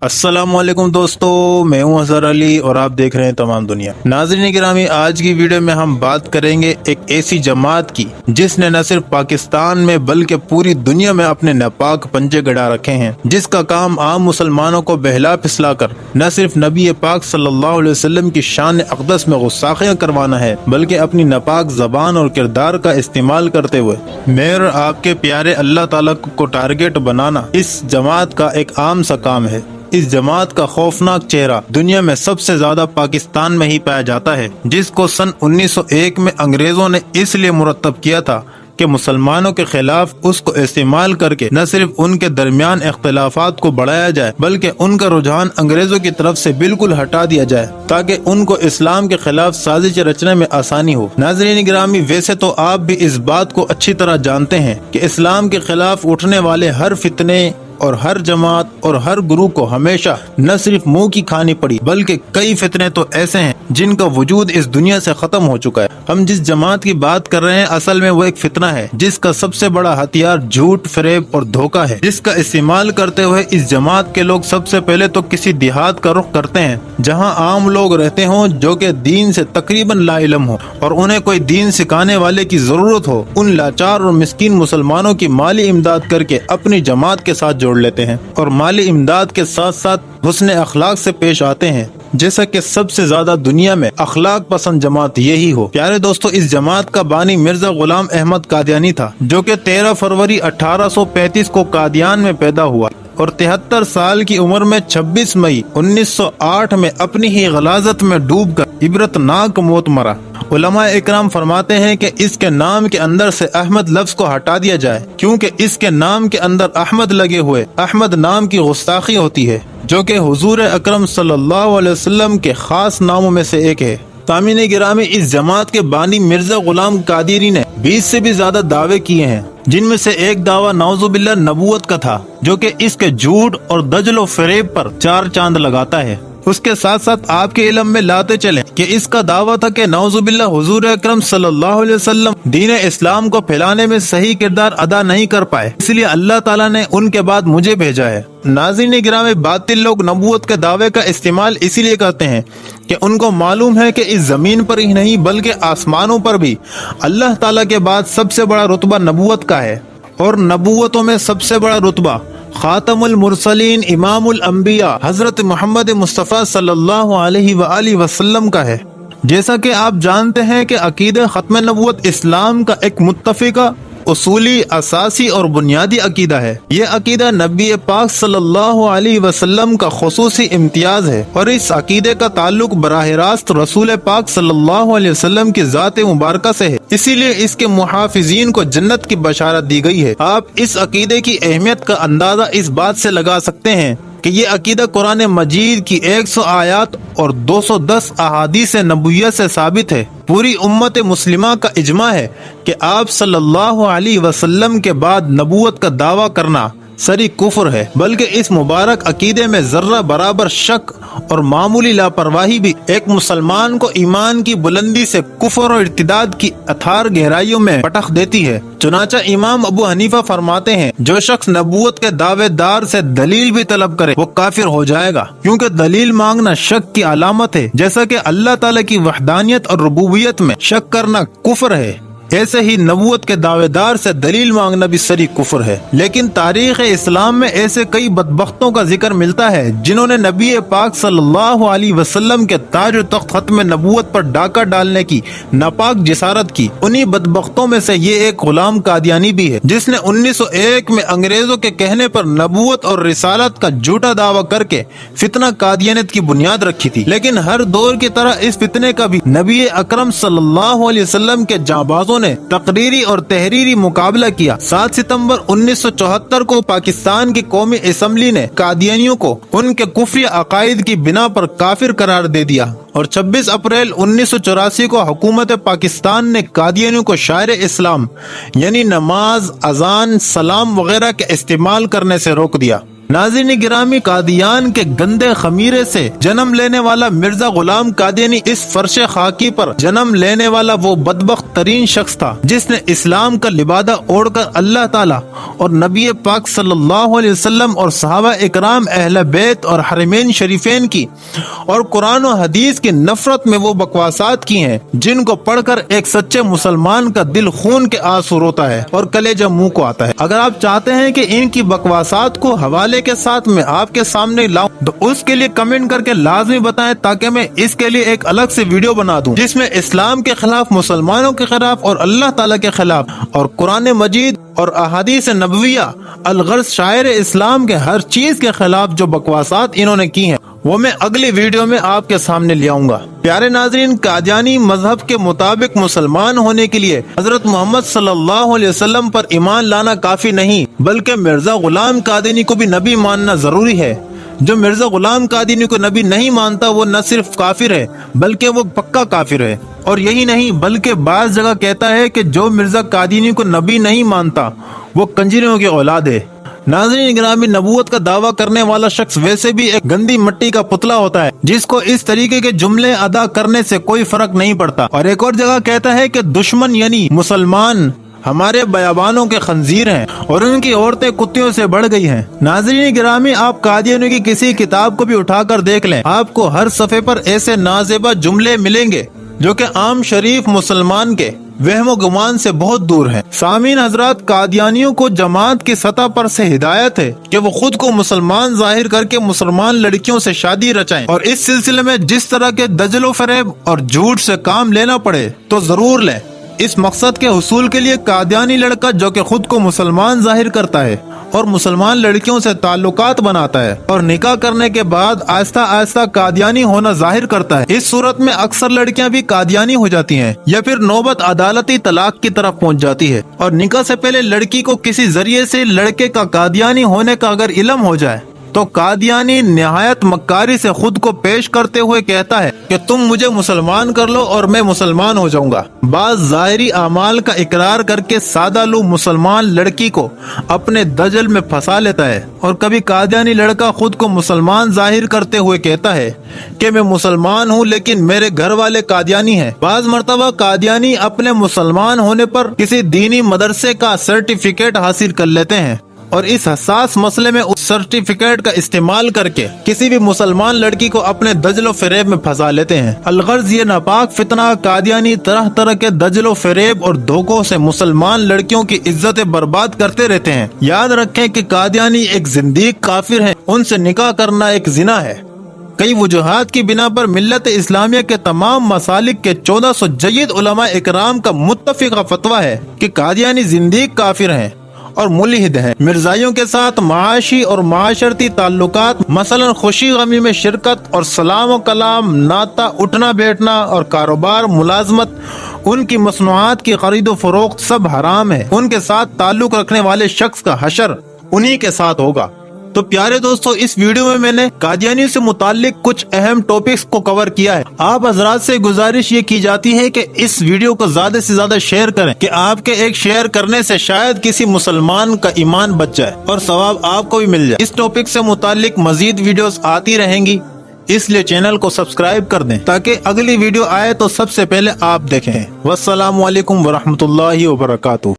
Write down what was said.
अस्सलाम वालेकुम दोस्तों, मैं हूं अजहर अली और आप देख रहे हैं तमाम दुनिया। नाज़रीन गिरामी, आज की वीडियो में हम बात करेंगे एक ऐसी जमात की जिसने न सिर्फ पाकिस्तान में बल्कि पूरी दुनिया में अपने नापाक पंजे गड़ा रखे हैं, जिसका काम आम मुसलमानों को बहला फिसला कर न सिर्फ नबी पाक सल्लल्लाहु अलैहि वसल्लम की शान अक़दस में गुस्ताखियां करवाना है, बल्कि अपनी नापाक ज़बान और किरदार का इस्तेमाल करते हुए मेरे और आपके प्यारे अल्लाह ताला को टारगेट बनाना इस जमात का एक आम सा काम है। इस जमात का खौफनाक चेहरा दुनिया में सबसे ज्यादा पाकिस्तान में ही पाया जाता है, जिसको सन 1901 में अंग्रेजों ने इसलिए मुरतब किया था कि मुसलमानों के खिलाफ उसको इस्तेमाल करके न सिर्फ उनके दरमियान इख्तिलाफात को बढ़ाया जाए, बल्कि उनका रुझान अंग्रेजों की तरफ से बिल्कुल हटा दिया जाए ताकि उनको इस्लाम के खिलाफ साजिश रचने में आसानी हो। नाज़रीन गिरामी, वैसे तो आप भी इस बात को अच्छी तरह जानते हैं कि इस्लाम के खिलाफ उठने वाले हर फितने और हर जमात और हर गुरु को हमेशा न सिर्फ मुंह की खानी पड़ी, बल्कि कई फितने तो ऐसे हैं जिनका वजूद इस दुनिया से खत्म हो चुका है। हम जिस जमात की बात कर रहे हैं असल में वो एक फितना है जिसका सबसे बड़ा हथियार झूठ, फरेब और धोखा है, जिसका इस्तेमाल करते हुए इस जमात के लोग सबसे पहले तो किसी देहात का रुख करते हैं जहां आम लोग रहते हों जो कि दीन से तकरीबन लाइलम हो और उन्हें कोई दीन सिखाने वाले की जरूरत हो। उन लाचार और मिस्कीन मुसलमानों की माली इमदाद करके अपनी जमात के साथ जोड़ लेते हैं और माली इमदाद के साथ साथ हुस्न अखलाक से पेश आते हैं, जैसा कि सबसे ज्यादा दुनिया में अखलाक पसंद जमात यही हो। प्यारे दोस्तों, इस जमात का बानी मिर्जा गुलाम अहमद कादियानी था, जो कि 13 फरवरी 1835 को कादियान में पैदा हुआ और 73 साल की उम्र में 26 मई 1908 में अपनी ही गलाजत में डूबकर इबरतनाक मौत मरा। उलमा इकराम फरमाते हैं कि इसके नाम के अंदर से अहमद लफ्ज को हटा दिया जाए, क्योंकि इसके नाम के अंदर अहमद लगे हुए अहमद नाम की गुस्ताखी होती है, जो कि हुजूर अकरम सल्लल्लाहु अलैहि वसल्लम के खास नामों में से एक है। तामीन गिरामी, इस जमात के बानी मिर्जा गुलाम कादिरी ने 20 से भी ज्यादा दावे किए हैं, जिनमें से एक दावा नाउजुबिल्लाह नबूवत का था, जो कि इसके झूठ और दजल फरेब पर 4 चांद लगाता है। उसके साथ साथ आपके इल्म में लाते चले कि इसका दावा था कि नाउजुबिल्लाह हुजूर अकरम सल्लल्लाहु अलैहि वसल्लम दीन इस्लाम को फैलाने में सही किरदार अदा नहीं कर पाए, इसलिए अल्लाह ताला ने उनके बाद मुझे भेजा है। नाज़रीन गिरामी, बातिल लोग नबूवत के दावे का इस्तेमाल इसीलिए करते हैं कि उनको मालूम है कि इस जमीन पर ही नहीं बल्कि आसमानों पर भी अल्लाह ताला के बाद सबसे बड़ा रुतबा नबूवत का है, और नबूवतों में सबसे बड़ा रुतबा खातमुल मुरसलीन इमामुल अंबिया हजरत मोहम्मद मुस्तफ़ा सल्लल्लाहु अलैहि वआलिहि वसल्लम का है। जैसा कि आप जानते हैं कि अकीदा खत्म नबूवत इस्लाम का एक मुत्तफिका उसूली, असासी और बुनियादी अकीदा है। ये अकीदा नबी पाक सल्लल्लाहु अलैहि वसल्लम का खुसूसी इम्तियाज है और इस अकीदे का ताल्लुक बराह रास्त रसूल पाक सल्लल्लाहु अलैहि वसल्लम की ज़ात मुबारका से है, इसीलिए इसके मुहाफिजीन को जन्नत की बशारत दी गई है। आप इस अकीदे की अहमियत का अंदाजा इस बात से लगा सकते हैं कि ये अकीदा कुरान मजीद की 100 आयात और 210 अहादीस नबुव्वत से साबित है। पूरी उम्मत मुस्लिमा का इजमा है कि आप सल्लल्लाहु अलैहि वसल्लम के बाद नबूवत का दावा करना सरी कुफ्र है, बल्कि इस मुबारक अकीदे में जर्रा बराबर शक और मामूली लापरवाही भी एक मुसलमान को ईमान की बुलंदी से कुफ्र और इर्तिदाद की अथार गहराइयों में पटख देती है। चुनाचा इमाम अबू हनीफा फरमाते हैं, जो शख्स नबूवत के दावेदार से दलील भी तलब करे वो काफिर हो जाएगा, क्योंकि दलील मांगना शक की अलामत है, जैसा कि अल्लाह ताला की वहदानियत और रुबूबियत में शक करना कुफ्र है, ऐसे ही नबूवत के दावेदार से दलील मांगना भी सरी कुफ्र है। लेकिन तारीख इस्लाम में ऐसे कई बदबख्तों का जिक्र मिलता है जिन्होंने नबी पाक सल्लल्लाहु अलैहि वसल्लम के ताज और तख्त खत्म नबूवत पर डाका डालने की नापाक जिसारत की। उन्हीं बदबख्तों में से ये एक गुलाम कादियानी भी है, जिसने 1901 में अंग्रेजों के कहने पर नबूवत और रिसालत का झूठा दावा करके फितना कादियानियत की बुनियाद रखी थी। लेकिन हर दौर की तरह इस फितने का भी नबी अकरम सल्लल्लाहु अलैहि वसल्लम के जाबाजों ने तकरीरी और तहरीरी मुकाबला किया। 7 सितंबर 1974 को पाकिस्तान की कौमी असम्बली ने कादियानियों को उनके कुफ्री अकायद की बिना पर काफिर करार दे दिया और 26 अप्रैल 1984 को हुकूमत पाकिस्तान ने कादियानियों को शायर इस्लाम यानी नमाज, अजान, सलाम वगैरह के इस्तेमाल करने से रोक दिया। नाज़रीन गिरामी, कादियान के गंदे खमीरे से जन्म लेने वाला मिर्जा गुलाम कादियानी इस फर्श खाकी पर जन्म लेने वाला वो बदबख्त तरीन शख्स था जिसने इस्लाम का लिबादा ओढ़कर अल्लाह ताला और नबी पाक सल्लल्लाहु अलैहि वसल्लम और सहाबा इकराम अहले बैत और हरमैन शरीफैन की और कुरान और हदीस की नफरत में वो बकवासात की हैं जिनको पढ़कर एक सच्चे मुसलमान का दिल खून के आंसू रोता है और कलेजा मुंह को आता है। अगर आप चाहते हैं कि इनकी बकवासात को हवाले के साथ मैं आपके सामने लाऊं तो उसके लिए कमेंट करके लाजमी बताएं ताकि मैं इसके लिए एक अलग से वीडियो बना दूं जिसमें इस्लाम के खिलाफ, मुसलमानों के खिलाफ और अल्लाह ताला के खिलाफ और कुरान मजीद और अहादीस नबविया अलगर्ज शायर इस्लाम के हर चीज के खिलाफ जो बकवासात इन्होंने की हैं वो मैं अगली वीडियो में आपके सामने ले आऊंगा। प्यारे नाजरीन, कादियानी मजहब के मुताबिक मुसलमान होने के लिए हजरत मोहम्मद सल्लल्लाहु अलैहि वसल्लम पर ईमान लाना काफी नहीं बल्कि मिर्जा गुलाम कादियानी को भी नबी मानना जरूरी है। जो मिर्जा गुलाम कादियानी को नबी नहीं मानता वो न सिर्फ काफिर है बल्कि वो पक्का काफिर है। और यही नहीं बल्कि बाज जगह कहता है कि जो मिर्जा कादियानी को नबी नहीं मानता वो कंजरियों की औलाद है। नाज़रीन गिरामी, नबूवत का दावा करने वाला शख्स वैसे भी एक गंदी मिट्टी का पुतला होता है जिसको इस तरीके के जुमले अदा करने से कोई फर्क नहीं पड़ता। और एक और जगह कहता है कि दुश्मन यानी मुसलमान हमारे बयाबानों के खंजीर हैं और उनकी औरतें कुत्तियों से बढ़ गई हैं। नाज़रीन गिरामी, आप कादियानी की किसी किताब को भी उठाकर देख लें, आपको हर सफ़े पर ऐसे नाजेबा जुमले मिलेंगे जो कि आम शरीफ मुसलमान के वहमो गुमान से बहुत दूर है। सामीन हजरात, कादियानियों को जमात की सतह पर से हिदायत है कि वो खुद को मुसलमान जाहिर करके मुसलमान लड़कियों से शादी रचाएं और इस सिलसिले में जिस तरह के दजलो फरेब और झूठ से काम लेना पड़े तो जरूर लें। इस मकसद के हुसूल के लिए कादियानी लड़का जो कि खुद को मुसलमान जाहिर करता है और मुसलमान लड़कियों से ताल्लुकात बनाता है और निकाह करने के बाद आहिस्ता आहिस्ता कादियानी होना जाहिर करता है, इस सूरत में अक्सर लड़कियां भी कादियानी हो जाती हैं या फिर नौबत अदालती तलाक की तरफ पहुंच जाती है। और निकाह से पहले लड़की को किसी जरिए से लड़के का कादियानी होने का अगर इल्म हो जाए तो कादियानी निहायत मक्कारी से खुद को पेश करते हुए कहता है कि तुम मुझे मुसलमान कर लो और मैं मुसलमान हो जाऊंगा। बाज जाहिरी अमाल का इकरार करके सादालू मुसलमान लड़की को अपने दजल में फंसा लेता है और कभी कादियानी लड़का खुद को मुसलमान जाहिर करते हुए कहता है कि मैं मुसलमान हूँ लेकिन मेरे घर वाले कादियानी हैं। बाज मर्तबा कादियानी अपने मुसलमान होने पर किसी दीनी मदरसे का सर्टिफिकेट हासिल कर लेते हैं और इस हसास मसले में उस सर्टिफिकेट का इस्तेमाल करके किसी भी मुसलमान लड़की को अपने दजलो फरेब में फंसा लेते हैं। अलगर्ज ये नापाक फितना कादियानी तरह तरह के दजलो फरेब और धोखों से मुसलमान लड़कियों की इज्जतें बर्बाद करते रहते हैं। याद रखें कि कादियानी एक जिंदीक काफिर है, उनसे निकाह करना एक जिना है। कई वजूहात की बिना पर मिल्लत इस्लामिया के तमाम मसालिक के 1400 जय्यद उलमा इकराम का मुत्तफिका फतवा है कि कादियानी जिंदीक काफिर हैं और मुल्हिद हैं। मिर्जाइयों के साथ माशी और माशरती ताल्लुकात मसलन खुशी गमी में शिरकत और सलाम कलाम, नाता, उठना बैठना और कारोबार, मुलाजमत, उनकी मसनूआत की खरीदो फरोख्त सब हराम है। उनके साथ ताल्लुक रखने वाले शख्स का हशर उन्हीं के साथ होगा। तो प्यारे दोस्तों, इस वीडियो में मैंने कादियानी से मुताल्लिक कुछ अहम टॉपिक्स को कवर किया है। आप हजरात से गुजारिश ये की जाती है कि इस वीडियो को ज्यादा से ज्यादा शेयर करें कि आपके एक शेयर करने से शायद किसी मुसलमान का ईमान बच जाए और सवाब आपको भी मिल जाए। इस टॉपिक से मुताल्लिक मजीद वीडियोस आती रहेंगी, इसलिए चैनल को सब्सक्राइब कर दें ताकि अगली वीडियो आए तो सबसे पहले आप देखें। वस्सलामु अलैकुम वरहमतुल्लाहि वबरकातुहू।